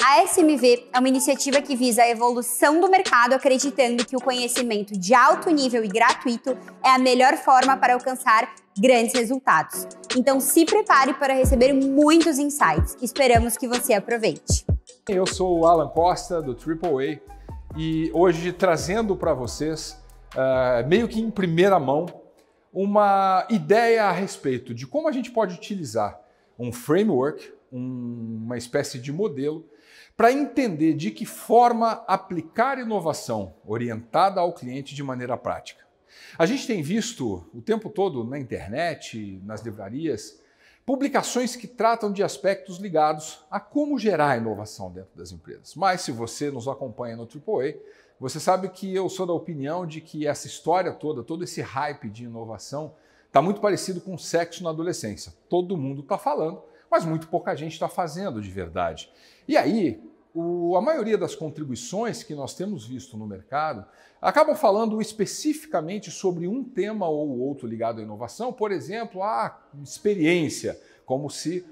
A SMV é uma iniciativa que visa a evolução do mercado, acreditando que o conhecimento de alto nível e gratuito é a melhor forma para alcançar grandes resultados. Então se prepare para receber muitos insights. Esperamos que você aproveite. Eu sou o Alan Costa, do AAA, e hoje trazendo para vocês, meio que em primeira mão, uma ideia a respeito de como a gente pode utilizar um framework, uma espécie de modelo, para entender de que forma aplicar inovação orientada ao cliente de maneira prática. A gente tem visto o tempo todo na internet, nas livrarias, publicações que tratam de aspectos ligados a como gerar inovação dentro das empresas. Mas se você nos acompanha no AAA, você sabe que eu sou da opinião de que essa história toda, todo esse hype de inovação, está muito parecido com sexo na adolescência. Todo mundo está falando, mas muito pouca gente está fazendo de verdade. E aí, a maioria das contribuições que nós temos visto no mercado acabam falando especificamente sobre um tema ou outro ligado à inovação, por exemplo, a experiência, como se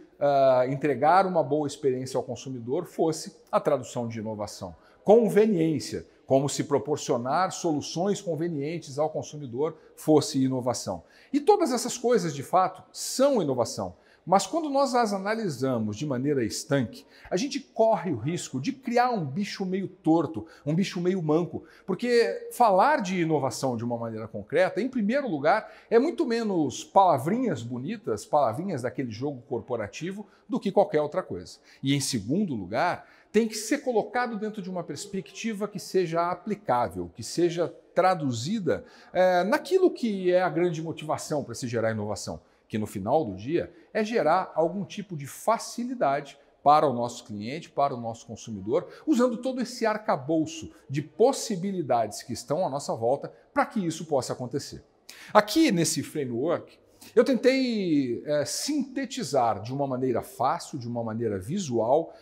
entregar uma boa experiência ao consumidor fosse a tradução de inovação. Conveniência, como se proporcionar soluções convenientes ao consumidor fosse inovação. E todas essas coisas, de fato, são inovação. Mas quando nós as analisamos de maneira estanque, a gente corre o risco de criar um bicho meio torto, um bicho meio manco, porque falar de inovação de uma maneira concreta, em primeiro lugar, é muito menos palavrinhas bonitas, palavrinhas daquele jogo corporativo, do que qualquer outra coisa. E em segundo lugar, tem que ser colocado dentro de uma perspectiva que seja aplicável, que seja traduzida naquilo que é a grande motivação para se gerar inovação, que no final do dia é gerar algum tipo de facilidade para o nosso cliente, para o nosso consumidor, usando todo esse arcabouço de possibilidades que estão à nossa volta para que isso possa acontecer. Aqui nesse framework, eu tentei sintetizar de uma maneira fácil, de uma maneira visual,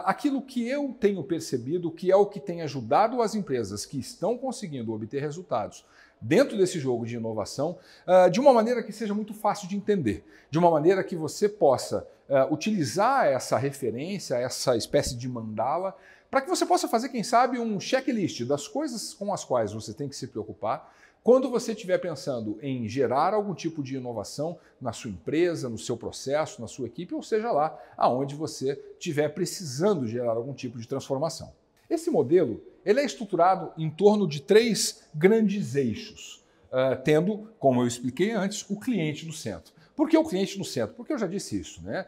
aquilo que eu tenho percebido que é o que tem ajudado as empresas que estão conseguindo obter resultados dentro desse jogo de inovação, de uma maneira que seja muito fácil de entender, de uma maneira que você possa utilizar essa referência, essa espécie de mandala, para que você possa fazer, quem sabe, um checklist das coisas com as quais você tem que se preocupar quando você estiver pensando em gerar algum tipo de inovação na sua empresa, no seu processo, na sua equipe, ou seja lá aonde você estiver precisando gerar algum tipo de transformação. Esse modelo ele é estruturado em torno de 3 grandes eixos, tendo, como eu expliquei antes, o cliente no centro. Por que o cliente no centro? Porque eu já disse isso, né?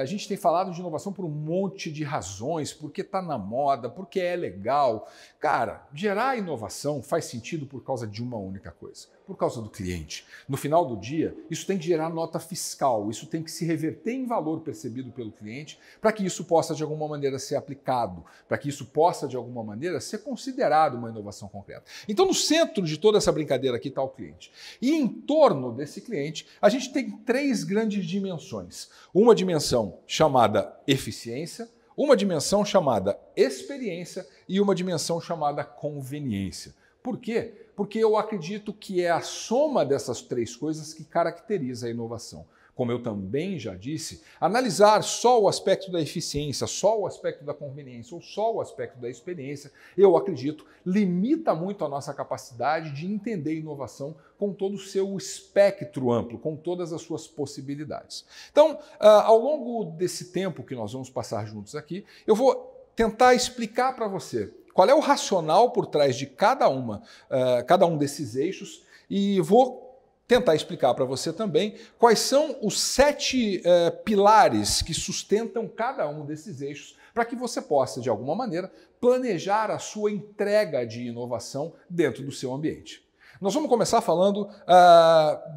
A gente tem falado de inovação por um monte de razões, porque está na moda, porque é legal. Cara, gerar inovação faz sentido por causa de uma única coisa, por causa do cliente. No final do dia, isso tem que gerar nota fiscal, isso tem que se reverter em valor percebido pelo cliente para que isso possa de alguma maneira ser aplicado, para que isso possa de alguma maneira ser considerado uma inovação concreta. Então no centro de toda essa brincadeira aqui está o cliente. E em torno desse cliente, a gente tem 3 grandes dimensões. Uma dimensão chamada eficiência, uma dimensão chamada experiência e uma dimensão chamada conveniência. Por quê? Porque eu acredito que é a soma dessas 3 coisas que caracteriza a inovação. Como eu também já disse, analisar só o aspecto da eficiência, só o aspecto da conveniência ou só o aspecto da experiência, eu acredito, limita muito a nossa capacidade de entender inovação com todo o seu espectro amplo, com todas as suas possibilidades. Então, ao longo desse tempo que nós vamos passar juntos aqui, eu vou tentar explicar para você qual é o racional por trás de cada um desses eixos e vou tentar explicar para você também quais são os 7 pilares que sustentam cada um desses eixos para que você possa, de alguma maneira, planejar a sua entrega de inovação dentro do seu ambiente. Nós vamos começar falando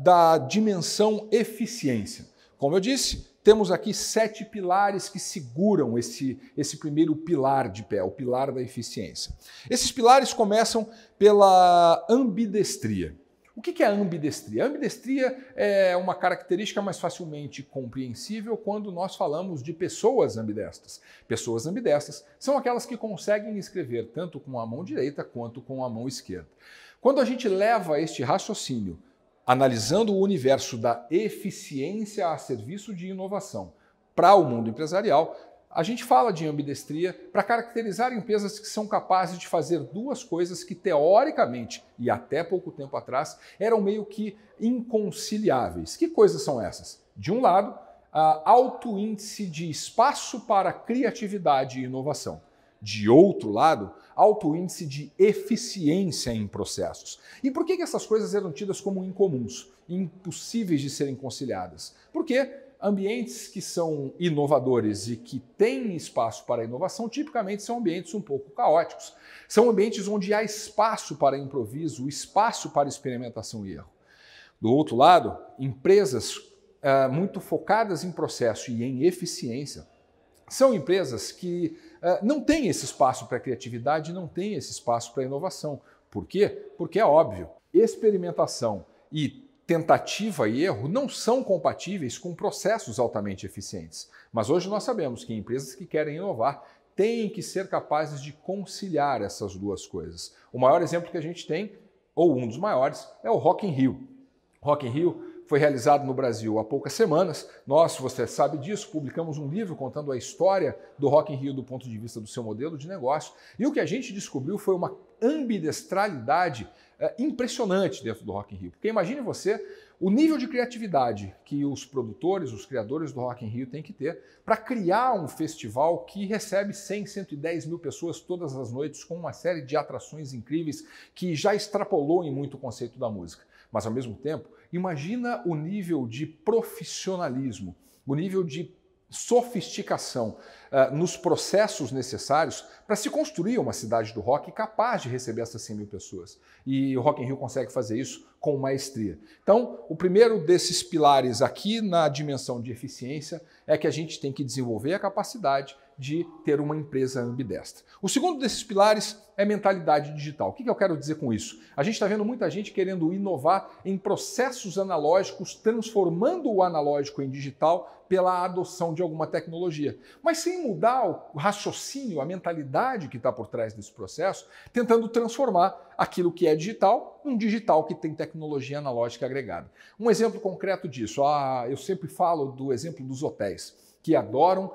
da dimensão eficiência. Como eu disse, temos aqui 7 pilares que seguram esse primeiro pilar de pé, o pilar da eficiência. Esses pilares começam pela ambidestria. O que é a ambidestria? A ambidestria é uma característica mais facilmente compreensível quando nós falamos de pessoas ambidestras. Pessoas ambidestras são aquelas que conseguem escrever tanto com a mão direita quanto com a mão esquerda. Quando a gente leva este raciocínio, analisando o universo da eficiência a serviço de inovação para o mundo empresarial, A gente fala de ambidestria para caracterizar empresas que são capazes de fazer duas coisas que, teoricamente, e até pouco tempo atrás, eram meio que inconciliáveis. Que coisas são essas? De um lado, alto índice de espaço para criatividade e inovação. De outro lado, alto índice de eficiência em processos. E por que essas coisas eram tidas como incomuns, impossíveis de serem conciliadas? Porque ambientes que são inovadores e que têm espaço para inovação, tipicamente são ambientes um pouco caóticos. São ambientes onde há espaço para improviso, espaço para experimentação e erro. Do outro lado, empresas muito focadas em processo e em eficiência são empresas que não têm esse espaço para criatividade, não têm esse espaço para inovação. Por quê? Porque é óbvio, experimentação e tentativa e erro não são compatíveis com processos altamente eficientes. Mas hoje nós sabemos que empresas que querem inovar têm que ser capazes de conciliar essas duas coisas. O maior exemplo que a gente tem, ou um dos maiores, é o Rock in Rio. Rock in Rio foi realizado no Brasil há poucas semanas. Nós, você sabe disso, publicamos um livro contando a história do Rock in Rio do ponto de vista do seu modelo de negócio. E o que a gente descobriu foi uma ambidestralidade impressionante dentro do Rock in Rio. Porque imagine você o nível de criatividade que os produtores, os criadores do Rock in Rio têm que ter para criar um festival que recebe 100, 110 mil pessoas todas as noites com uma série de atrações incríveis que já extrapolou em muito o conceito da música. Mas, ao mesmo tempo, imagina o nível de profissionalismo, o nível de sofisticação nos processos necessários para se construir uma cidade do rock capaz de receber essas 100 mil pessoas. E o Rock in Rio consegue fazer isso com maestria. Então, o primeiro desses pilares aqui na dimensão de eficiência é que a gente tem que desenvolver a capacidade de ter uma empresa ambidestra. O segundo desses pilares é mentalidade digital. O que eu quero dizer com isso? A gente está vendo muita gente querendo inovar em processos analógicos, transformando o analógico em digital pela adoção de alguma tecnologia, mas sem mudar o raciocínio, a mentalidade que está por trás desse processo, tentando transformar aquilo que é digital num digital que tem tecnologia analógica agregada. Um exemplo concreto disso, eu sempre falo do exemplo dos hotéis, que adoram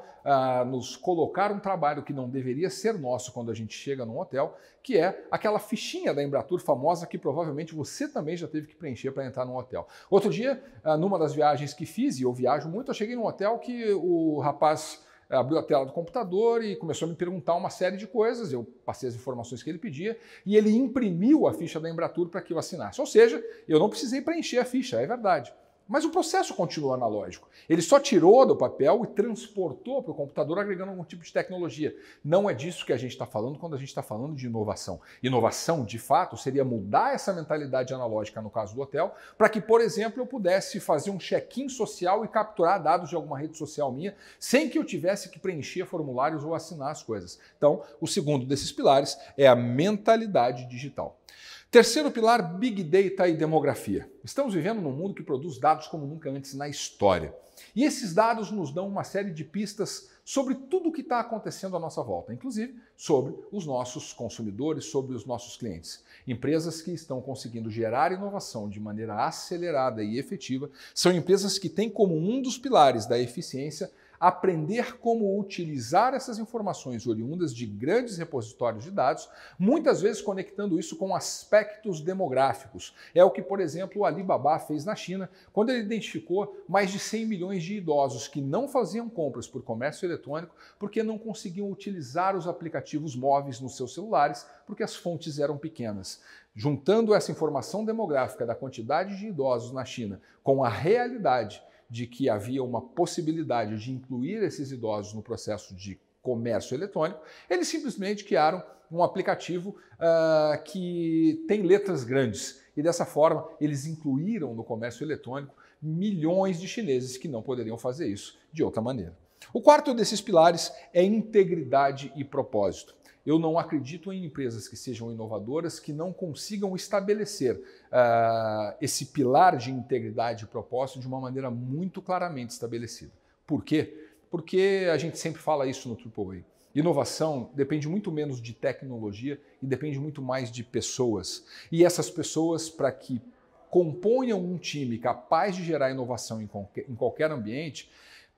nos colocar um trabalho que não deveria ser nosso quando a gente chega num hotel, que é aquela fichinha da Embratur famosa que provavelmente você também já teve que preencher para entrar num hotel. Outro dia, numa das viagens que fiz, e eu viajo muito, eu cheguei num hotel que o rapaz abriu a tela do computador e começou a me perguntar uma série de coisas, eu passei as informações que ele pedia e ele imprimiu a ficha da Embratur para que eu assinasse. Ou seja, eu não precisei preencher a ficha, é verdade. Mas o processo continua analógico. Ele só tirou do papel e transportou para o computador agregando algum tipo de tecnologia. Não é disso que a gente está falando quando a gente está falando de inovação. Inovação, de fato, seria mudar essa mentalidade analógica no caso do hotel, para que, por exemplo, eu pudesse fazer um check-in social e capturar dados de alguma rede social minha, sem que eu tivesse que preencher formulários ou assinar as coisas. Então, o segundo desses pilares é a mentalidade digital. Terceiro pilar, Big Data e demografia. Estamos vivendo num mundo que produz dados como nunca antes na história. E esses dados nos dão uma série de pistas sobre tudo o que está acontecendo à nossa volta, inclusive sobre os nossos consumidores, sobre os nossos clientes. Empresas que estão conseguindo gerar inovação de maneira acelerada e efetiva são empresas que têm como um dos pilares da eficiência aprender como utilizar essas informações oriundas de grandes repositórios de dados, muitas vezes conectando isso com aspectos demográficos. É o que, por exemplo, o Alibaba fez na China, quando ele identificou mais de 100 milhões de idosos que não faziam compras por comércio eletrônico porque não conseguiam utilizar os aplicativos móveis nos seus celulares porque as fontes eram pequenas. Juntando essa informação demográfica da quantidade de idosos na China com a realidade de que havia uma possibilidade de incluir esses idosos no processo de comércio eletrônico, eles simplesmente criaram um aplicativo que tem letras grandes. E dessa forma, eles incluíram no comércio eletrônico milhões de chineses que não poderiam fazer isso de outra maneira. O quarto desses pilares é integridade e propósito. Eu não acredito em empresas que sejam inovadoras que não consigam estabelecer esse pilar de integridade e propósito de uma maneira muito claramente estabelecida. Por quê? Porque a gente sempre fala isso no AAA. Inovação depende muito menos de tecnologia e depende muito mais de pessoas. E essas pessoas, para que componham um time capaz de gerar inovação em qualquer ambiente,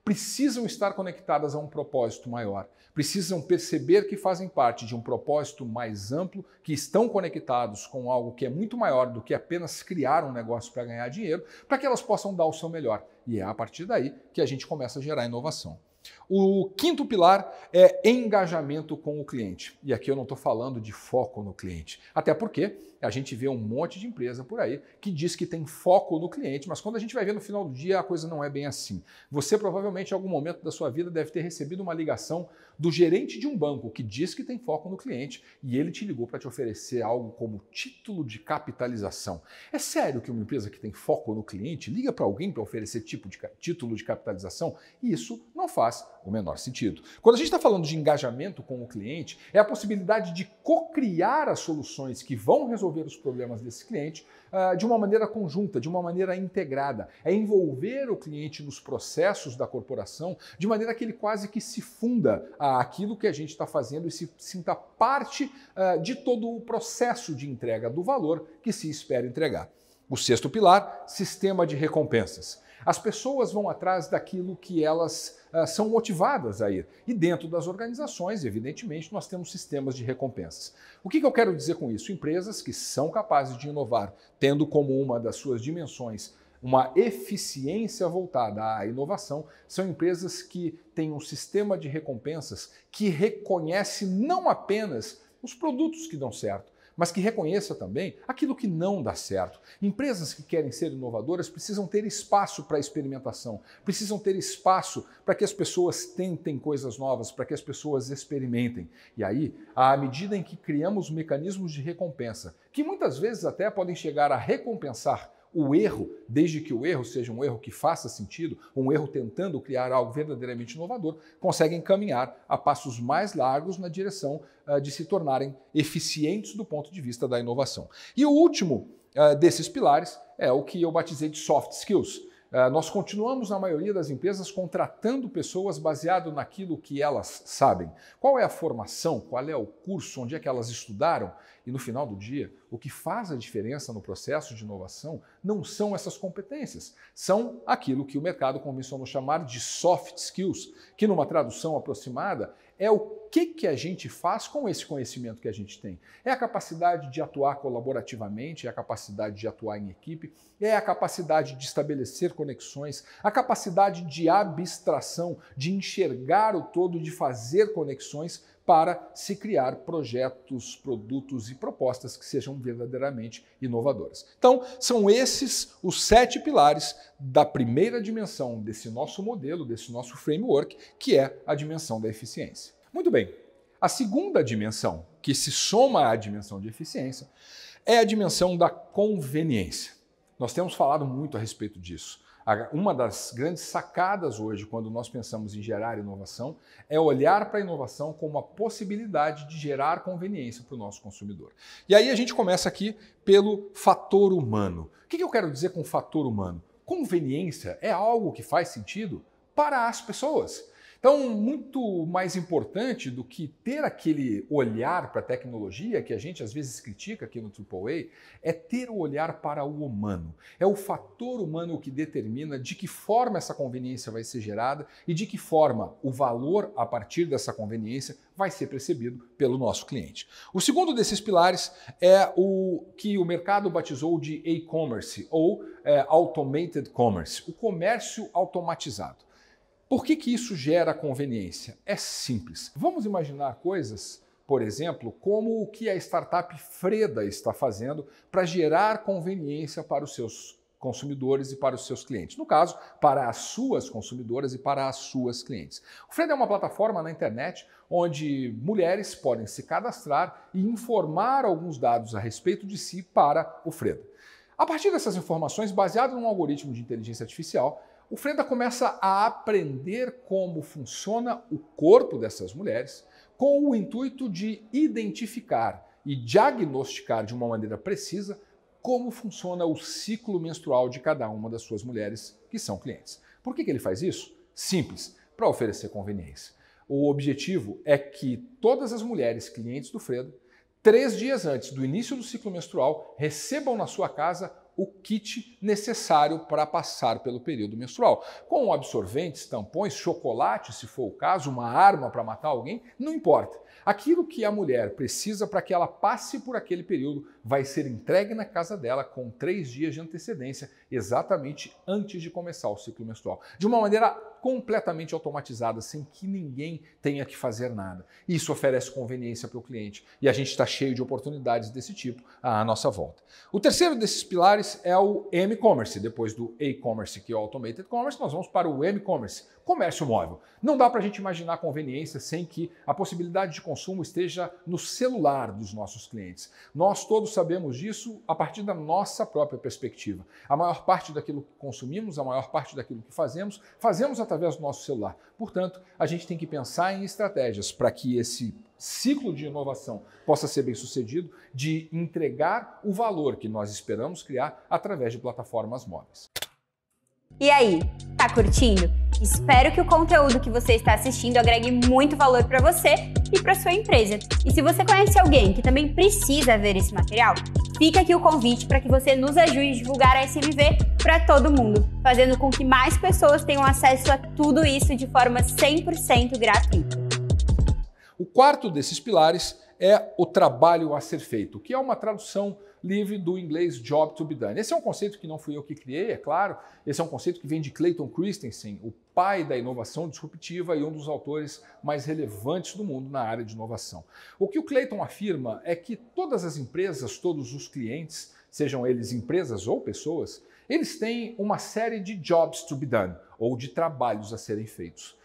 precisam estar conectadas a um propósito maior, precisam perceber que fazem parte de um propósito mais amplo, que estão conectados com algo que é muito maior do que apenas criar um negócio para ganhar dinheiro, para que elas possam dar o seu melhor. E é a partir daí que a gente começa a gerar inovação. O quinto pilar é engajamento com o cliente. E aqui eu não estou falando de foco no cliente. Até porque a gente vê um monte de empresa por aí que diz que tem foco no cliente, mas quando a gente vai ver no final do dia, a coisa não é bem assim. Você provavelmente em algum momento da sua vida deve ter recebido uma ligação do gerente de um banco que diz que tem foco no cliente e ele te ligou para te oferecer algo como título de capitalização. É sério que uma empresa que tem foco no cliente liga para alguém para oferecer título de capitalização? E isso não faz o menor sentido. Quando a gente está falando de engajamento com o cliente, é a possibilidade de co-criar as soluções que vão resolver os problemas desse cliente de uma maneira conjunta, de uma maneira integrada. É envolver o cliente nos processos da corporação de maneira que ele quase que se funda àquilo que a gente está fazendo e se sinta parte de todo o processo de entrega do valor que se espera entregar. O sexto pilar, sistema de recompensas. As pessoas vão atrás daquilo que elas são motivadas a ir. E dentro das organizações, evidentemente, nós temos sistemas de recompensas. O que eu quero dizer com isso? Empresas que são capazes de inovar, tendo como uma das suas dimensões uma eficiência voltada à inovação, são empresas que têm um sistema de recompensas que reconhece não apenas os produtos que dão certo, mas que reconheça também aquilo que não dá certo. Empresas que querem ser inovadoras precisam ter espaço para experimentação, precisam ter espaço para que as pessoas tentem coisas novas, para que as pessoas experimentem. E aí, à medida em que criamos mecanismos de recompensa, que muitas vezes até podem chegar a recompensar o erro, desde que o erro seja um erro que faça sentido, um erro tentando criar algo verdadeiramente inovador, conseguem caminhar a passos mais largos na direção de se tornarem eficientes do ponto de vista da inovação. E o último desses pilares é o que eu batizei de soft skills. Nós continuamos, na maioria das empresas, contratando pessoas baseado naquilo que elas sabem. Qual é a formação, qual é o curso, onde é que elas estudaram? E no final do dia, o que faz a diferença no processo de inovação não são essas competências, são aquilo que o mercado convencionou chamar de soft skills, que numa tradução aproximada é o que a gente faz com esse conhecimento que a gente tem. É a capacidade de atuar colaborativamente, é a capacidade de atuar em equipe, é a capacidade de estabelecer conexões, a capacidade de abstração, de enxergar o todo, de fazer conexões para se criar projetos, produtos e propostas que sejam verdadeiramente inovadoras. Então, são esses os 7 pilares da primeira dimensão desse nosso modelo, desse nosso framework, que é a dimensão da eficiência. Muito bem, a segunda dimensão, que se soma à dimensão de eficiência, é a dimensão da conveniência. Nós temos falado muito a respeito disso. Uma das grandes sacadas hoje, quando nós pensamos em gerar inovação, é olhar para a inovação como uma possibilidade de gerar conveniência para o nosso consumidor. E aí a gente começa aqui pelo fator humano. O que eu quero dizer com fator humano? Conveniência é algo que faz sentido para as pessoas. Então, muito mais importante do que ter aquele olhar para a tecnologia, que a gente às vezes critica aqui no AAA, é ter o olhar para o humano. É o fator humano que determina de que forma essa conveniência vai ser gerada e de que forma o valor a partir dessa conveniência vai ser percebido pelo nosso cliente. O segundo desses pilares é o que o mercado batizou de e-commerce ou automated commerce, o comércio automatizado. Por que isso gera conveniência? É simples. Vamos imaginar coisas, por exemplo, como o que a startup Freda está fazendo para gerar conveniência para os seus consumidores e para os seus clientes. No caso, para as suas consumidoras e para as suas clientes. O Freda é uma plataforma na internet onde mulheres podem se cadastrar e informar alguns dados a respeito de si para o Freda. A partir dessas informações, baseado num algoritmo de inteligência artificial, o Freda começa a aprender como funciona o corpo dessas mulheres com o intuito de identificar e diagnosticar de uma maneira precisa como funciona o ciclo menstrual de cada uma das suas mulheres que são clientes. Por que ele faz isso? Simples, para oferecer conveniência. O objetivo é que todas as mulheres clientes do Freda, 3 dias antes do início do ciclo menstrual, recebam na sua casa o kit necessário para passar pelo período menstrual. Com absorventes, tampões, chocolate, se for o caso, uma arma para matar alguém, não importa. Aquilo que a mulher precisa para que ela passe por aquele período vai ser entregue na casa dela com 3 dias de antecedência, exatamente antes de começar o ciclo menstrual. De uma maneira completamente automatizada, sem que ninguém tenha que fazer nada. Isso oferece conveniência para o cliente e a gente está cheio de oportunidades desse tipo à nossa volta. O terceiro desses pilares é o M-Commerce. Depois do E-Commerce, que é o Automated Commerce, nós vamos para o M-Commerce, comércio móvel. Não dá para a gente imaginar conveniência sem que a possibilidade de consumo esteja no celular dos nossos clientes. Nós todos sabemos disso a partir da nossa própria perspectiva. A maior parte daquilo que consumimos, a maior parte daquilo que fazemos através do nosso celular. Portanto, a gente tem que pensar em estratégias para que esse ciclo de inovação possa ser bem sucedido, de entregar o valor que nós esperamos criar através de plataformas móveis. E aí, tá curtindo? Espero que o conteúdo que você está assistindo agregue muito valor para você e para sua empresa. E se você conhece alguém que também precisa ver esse material, fica aqui o convite para que você nos ajude a divulgar a SMV para todo mundo, fazendo com que mais pessoas tenham acesso a tudo isso de forma 100% gratuita. O quarto desses pilares é o trabalho a ser feito, que é uma tradução livre do inglês job to be done. Esse é um conceito que não fui eu que criei, é claro. Esse é um conceito que vem de Clayton Christensen, o pai da inovação disruptiva e um dos autores mais relevantes do mundo na área de inovação. O que o Clayton afirma é que todas as empresas, todos os clientes, sejam eles empresas ou pessoas, eles têm uma série de jobs to be done, ou de trabalhos a serem feitos.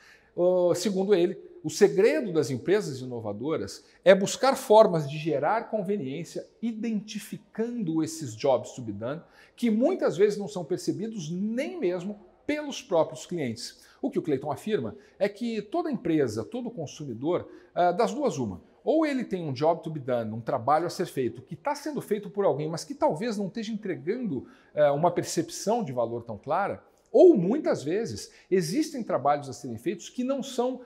Segundo ele, o segredo das empresas inovadoras é buscar formas de gerar conveniência identificando esses jobs to be done, que muitas vezes não são percebidos nem mesmo pelos próprios clientes. O que o Clayton afirma é que toda empresa, todo consumidor, das duas uma, ou ele tem um job to be done, um trabalho a ser feito, que está sendo feito por alguém, mas que talvez não esteja entregando uma percepção de valor tão clara, ou muitas vezes existem trabalhos a serem feitos que não são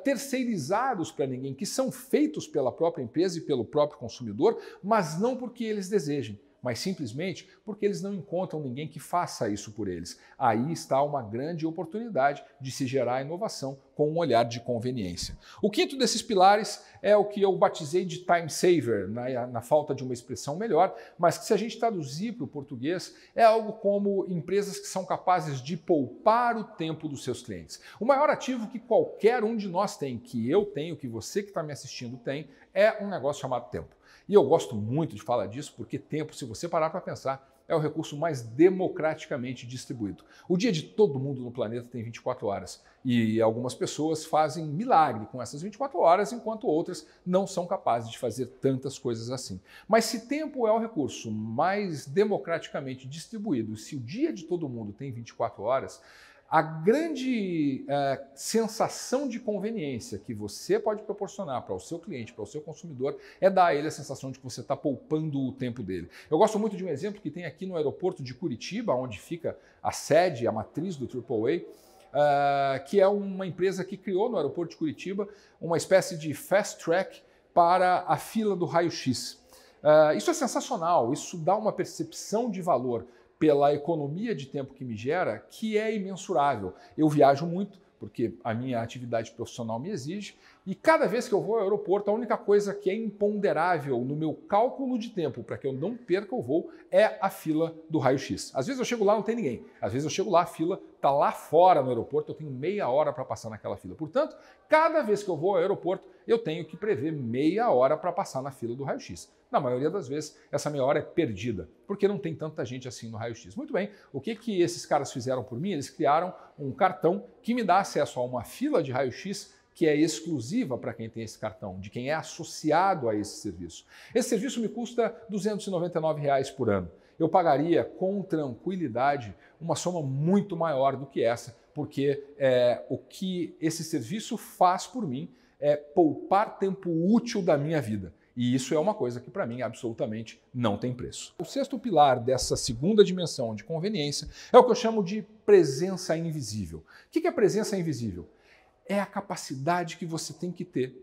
terceirizados para ninguém, que são feitos pela própria empresa e pelo próprio consumidor, mas não porque eles desejem, mas simplesmente porque eles não encontram ninguém que faça isso por eles. Aí está uma grande oportunidade de se gerar inovação com um olhar de conveniência. O quinto desses pilares é o que eu batizei de time saver, na falta de uma expressão melhor, mas que se a gente traduzir para o português, é algo como empresas que são capazes de poupar o tempo dos seus clientes. O maior ativo que qualquer um de nós tem, que eu tenho, que você que está me assistindo tem, é um negócio chamado tempo. E eu gosto muito de falar disso porque tempo, se você parar para pensar, é o recurso mais democraticamente distribuído. O dia de todo mundo no planeta tem 24 horas e algumas pessoas fazem milagre com essas 24 horas, enquanto outras não são capazes de fazer tantas coisas assim. Mas se tempo é o recurso mais democraticamente distribuído, se o dia de todo mundo tem 24 horas, a grande sensação de conveniência que você pode proporcionar para o seu cliente, para o seu consumidor, é dar a ele a sensação de que você está poupando o tempo dele. Eu gosto muito de um exemplo que tem aqui no aeroporto de Curitiba, onde fica a sede, a matriz do AAA, que é uma empresa que criou no aeroporto de Curitiba uma espécie de fast track para a fila do raio-x. Isso é sensacional, isso dá uma percepção de valor pela economia de tempo que me gera, que é imensurável. Eu viajo muito, porque a minha atividade profissional me exige, e cada vez que eu vou ao aeroporto, a única coisa que é imponderável no meu cálculo de tempo para que eu não perca o voo é a fila do raio-x. Às vezes eu chego lá e não tem ninguém. Às vezes eu chego lá, a fila está lá fora no aeroporto, eu tenho meia hora para passar naquela fila. Portanto, cada vez que eu vou ao aeroporto, eu tenho que prever meia hora para passar na fila do raio-x. Na maioria das vezes, essa meia hora é perdida, porque não tem tanta gente assim no raio-x. Muito bem, o que esses caras fizeram por mim? Eles criaram um cartão que me dá acesso a uma fila de raio-x que é exclusiva para quem tem esse cartão, de quem é associado a esse serviço. Esse serviço me custa R$ 299 por ano. Eu pagaria com tranquilidade uma soma muito maior do que essa, porque o que esse serviço faz por mim é poupar tempo útil da minha vida. E isso é uma coisa que para mim absolutamente não tem preço. O sexto pilar dessa segunda dimensão de conveniência é o que eu chamo de presença invisível. O que é presença invisível? É a capacidade que você tem que ter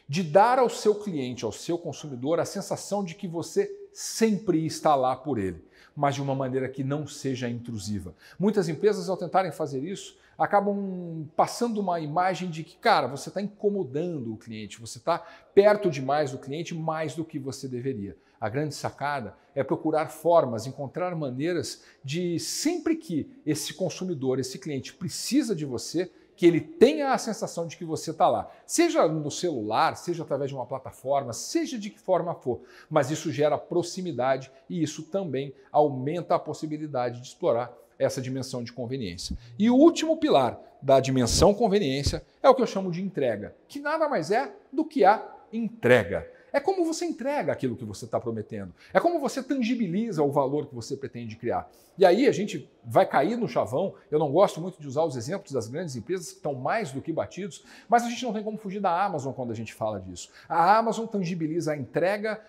de dar ao seu cliente, ao seu consumidor, a sensação de que você sempre está lá por ele. mas de uma maneira que não seja intrusiva. Muitas empresas, ao tentarem fazer isso, acabam passando uma imagem de que, cara, você está incomodando o cliente, você está perto demais do cliente, mais do que você deveria. A grande sacada é procurar formas, encontrar maneiras de, sempre que esse consumidor, esse cliente precisa de você, que ele tenha a sensação de que você está lá. Seja no celular, seja através de uma plataforma, seja de que forma for. Mas isso gera proximidade e isso também aumenta a possibilidade de explorar essa dimensão de conveniência. E o último pilar da dimensão conveniência é o que eu chamo de entrega, que nada mais é do que a entrega. É como você entrega aquilo que você está prometendo. É como você tangibiliza o valor que você pretende criar. E aí a gente vai cair no chavão. Eu não gosto muito de usar os exemplos das grandes empresas que estão mais do que batidos, mas a gente não tem como fugir da Amazon quando a gente fala disso. A Amazon tangibiliza a entrega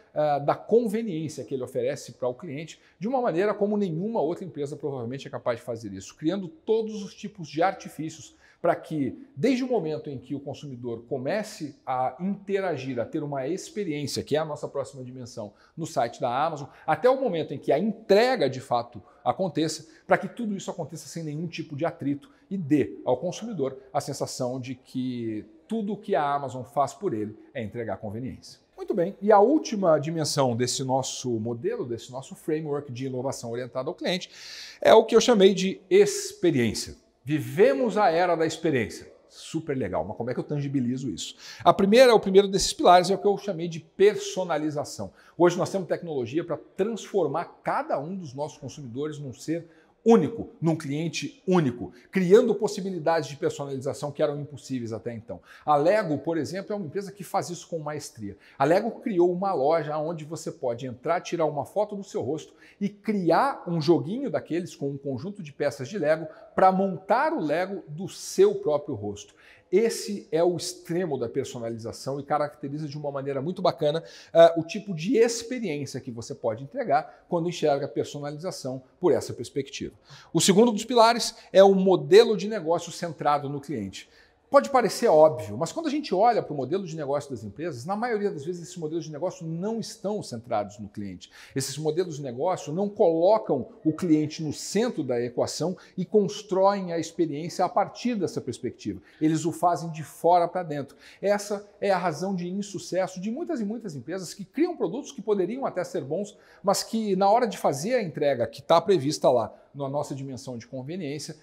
da conveniência que ele oferece para o cliente de uma maneira como nenhuma outra empresa provavelmente é capaz de fazer isso, criando todos os tipos de artifícios para que, desde o momento em que o consumidor comece a interagir, a ter uma experiência, que é a nossa próxima dimensão, no site da Amazon, até o momento em que a entrega de fato aconteça, para que tudo isso aconteça sem nenhum tipo de atrito e dê ao consumidor a sensação de que tudo o que a Amazon faz por ele é entregar conveniência. Muito bem, e a última dimensão desse nosso modelo, desse nosso framework de inovação orientada ao cliente, é o que eu chamei de experiência. Vivemos a era da experiência. Super legal, mas como é que eu tangibilizo isso? O primeiro desses pilares é o que eu chamei de personalização. Hoje nós temos tecnologia para transformar cada um dos nossos consumidores num ser único, num cliente único, criando possibilidades de personalização que eram impossíveis até então. A Lego, por exemplo, é uma empresa que faz isso com maestria. A Lego criou uma loja onde você pode entrar, tirar uma foto do seu rosto e criar um joguinho daqueles com um conjunto de peças de Lego para montar o Lego do seu próprio rosto. Esse é o extremo da personalização e caracteriza de uma maneira muito bacana o tipo de experiência que você pode entregar quando enxerga a personalização por essa perspectiva. O segundo dos pilares é o modelo de negócio centrado no cliente. Pode parecer óbvio, mas quando a gente olha para o modelo de negócio das empresas, na maioria das vezes esses modelos de negócio não estão centrados no cliente. Esses modelos de negócio não colocam o cliente no centro da equação e constroem a experiência a partir dessa perspectiva. Eles o fazem de fora para dentro. Essa é a razão de insucesso de muitas e muitas empresas que criam produtos que poderiam até ser bons, mas que na hora de fazer a entrega que está prevista lá, na nossa dimensão de conveniência,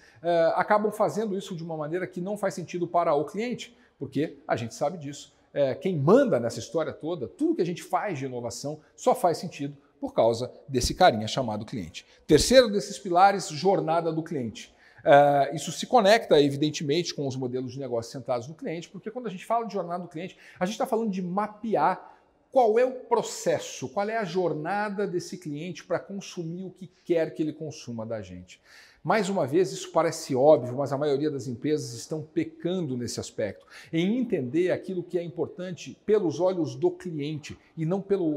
acabam fazendo isso de uma maneira que não faz sentido para o cliente, porque a gente sabe disso. Quem manda nessa história toda, tudo que a gente faz de inovação só faz sentido por causa desse carinha chamado cliente. Terceiro desses pilares, jornada do cliente. Isso se conecta, evidentemente, com os modelos de negócio centrados no cliente, porque quando a gente fala de jornada do cliente, a gente está falando de mapear qual é o processo, qual é a jornada desse cliente para consumir o que quer que ele consuma da gente. Mais uma vez, isso parece óbvio, mas a maioria das empresas estão pecando nesse aspecto, em entender aquilo que é importante pelos olhos do cliente e não pelo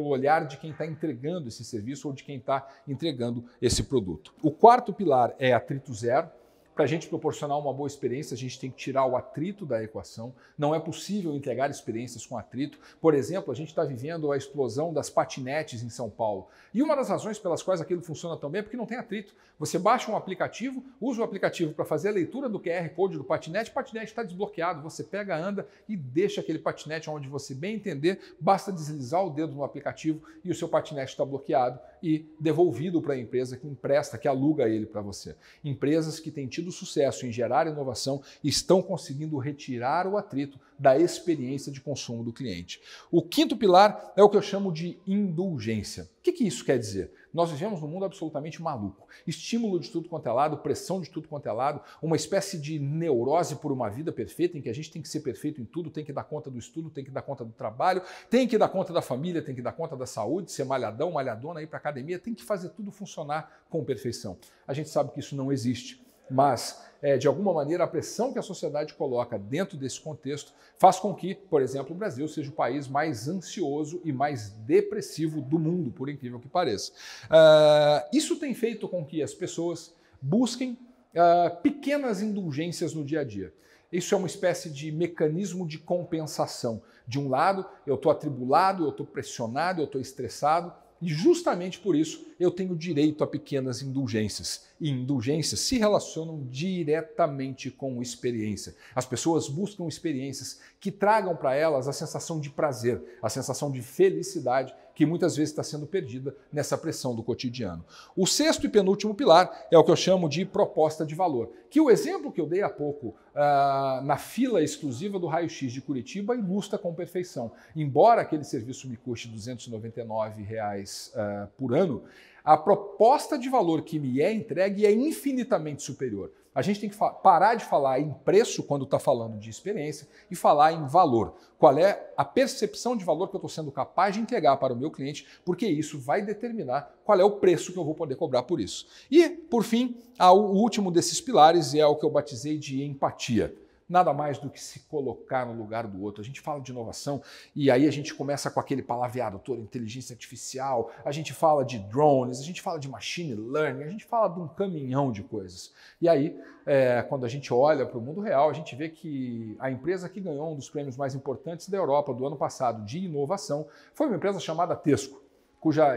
olhar de quem está entregando esse serviço ou de quem está entregando esse produto. O quarto pilar é atrito zero. Para a gente proporcionar uma boa experiência, a gente tem que tirar o atrito da equação. Não é possível entregar experiências com atrito. Por exemplo, a gente está vivendo a explosão das patinetes em São Paulo. E uma das razões pelas quais aquilo funciona tão bem é porque não tem atrito. Você baixa um aplicativo, usa o aplicativo para fazer a leitura do QR Code do patinete, o patinete está desbloqueado. Você pega, anda e deixa aquele patinete onde você bem entender, basta deslizar o dedo no aplicativo e o seu patinete está bloqueado e devolvido para a empresa que empresta, que aluga ele para você. Empresas que têm tido sucesso em gerar inovação estão conseguindo retirar o atrito da experiência de consumo do cliente. O quinto pilar é o que eu chamo de indulgência. O que isso quer dizer? Nós vivemos num mundo absolutamente maluco. Estímulo de tudo quanto é lado, pressão de tudo quanto é lado, uma espécie de neurose por uma vida perfeita, em que a gente tem que ser perfeito em tudo, tem que dar conta do estudo, tem que dar conta do trabalho, tem que dar conta da família, tem que dar conta da saúde, ser malhadão, malhadona, ir para academia, tem que fazer tudo funcionar com perfeição. A gente sabe que isso não existe. Mas, de alguma maneira, a pressão que a sociedade coloca dentro desse contexto faz com que, por exemplo, o Brasil seja o país mais ansioso e mais depressivo do mundo, por incrível que pareça. Isso tem feito com que as pessoas busquem pequenas indulgências no dia a dia. Isso é uma espécie de mecanismo de compensação. De um lado, eu estou atribulado, eu estou pressionado, eu estou estressado, E justamente por isso eu tenho direito a pequenas indulgências. E indulgências se relacionam diretamente com experiência. As pessoas buscam experiências que tragam para elas a sensação de prazer, a sensação de felicidade, que muitas vezes está sendo perdida nessa pressão do cotidiano. O sexto e penúltimo pilar é o que eu chamo de proposta de valor, que o exemplo que eu dei há pouco na fila exclusiva do raio-x de Curitiba ilustra com perfeição. Embora aquele serviço me custe R$ 299 por ano, a proposta de valor que me é entregue é infinitamente superior. A gente tem que parar de falar em preço quando está falando de experiência e falar em valor. Qual é a percepção de valor que eu estou sendo capaz de entregar para o meu cliente, porque isso vai determinar qual é o preço que eu vou poder cobrar por isso. E, por fim, o último desses pilares é o que eu batizei de empatia. Nada mais do que se colocar no lugar do outro. A gente fala de inovação e aí a gente começa com aquele palavreado todo, inteligência artificial, a gente fala de drones, a gente fala de machine learning, a gente fala de um caminhão de coisas. E aí, quando a gente olha para o mundo real, a gente vê que a empresa que ganhou um dos prêmios mais importantes da Europa do ano passado de inovação foi uma empresa chamada Tesco,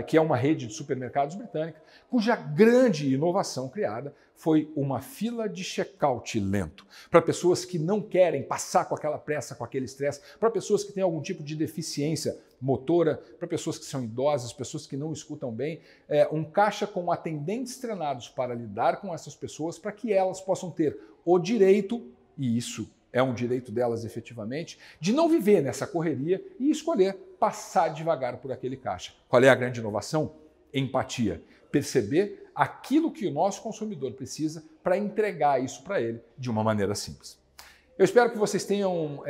que é uma rede de supermercados britânica, cuja grande inovação criada foi uma fila de check-out lento. Para pessoas que não querem passar com aquela pressa, com aquele estresse, para pessoas que têm algum tipo de deficiência motora, para pessoas que são idosas, pessoas que não escutam bem, um caixa com atendentes treinados para lidar com essas pessoas, para que elas possam ter o direito, e isso é um direito delas efetivamente, de não viver nessa correria e escolher passar devagar por aquele caixa. Qual é a grande inovação? Empatia. Perceber aquilo que o nosso consumidor precisa para entregar isso para ele de uma maneira simples. Eu espero que vocês tenham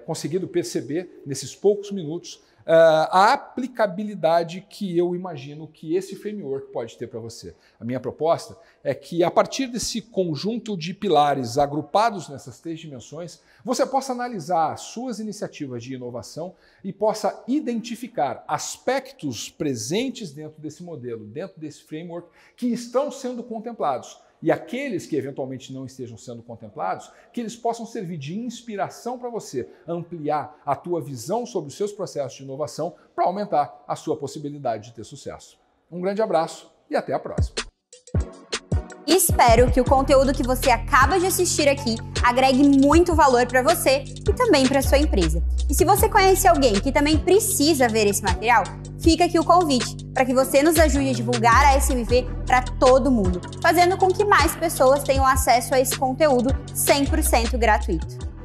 conseguido perceber nesses poucos minutos a aplicabilidade que eu imagino que esse framework pode ter para você. A minha proposta é que, a partir desse conjunto de pilares agrupados nessas 3 dimensões, você possa analisar as suas iniciativas de inovação e possa identificar aspectos presentes dentro desse modelo, dentro desse framework, que estão sendo contemplados. E aqueles que eventualmente não estejam sendo contemplados, que eles possam servir de inspiração para você ampliar a tua visão sobre os seus processos de inovação para aumentar a sua possibilidade de ter sucesso. Um grande abraço e até a próxima. Espero que o conteúdo que você acaba de assistir aqui agregue muito valor para você e também para sua empresa. E se você conhece alguém que também precisa ver esse material, fica aqui o convite para que você nos ajude a divulgar a SMV para todo mundo, fazendo com que mais pessoas tenham acesso a esse conteúdo 100% gratuito.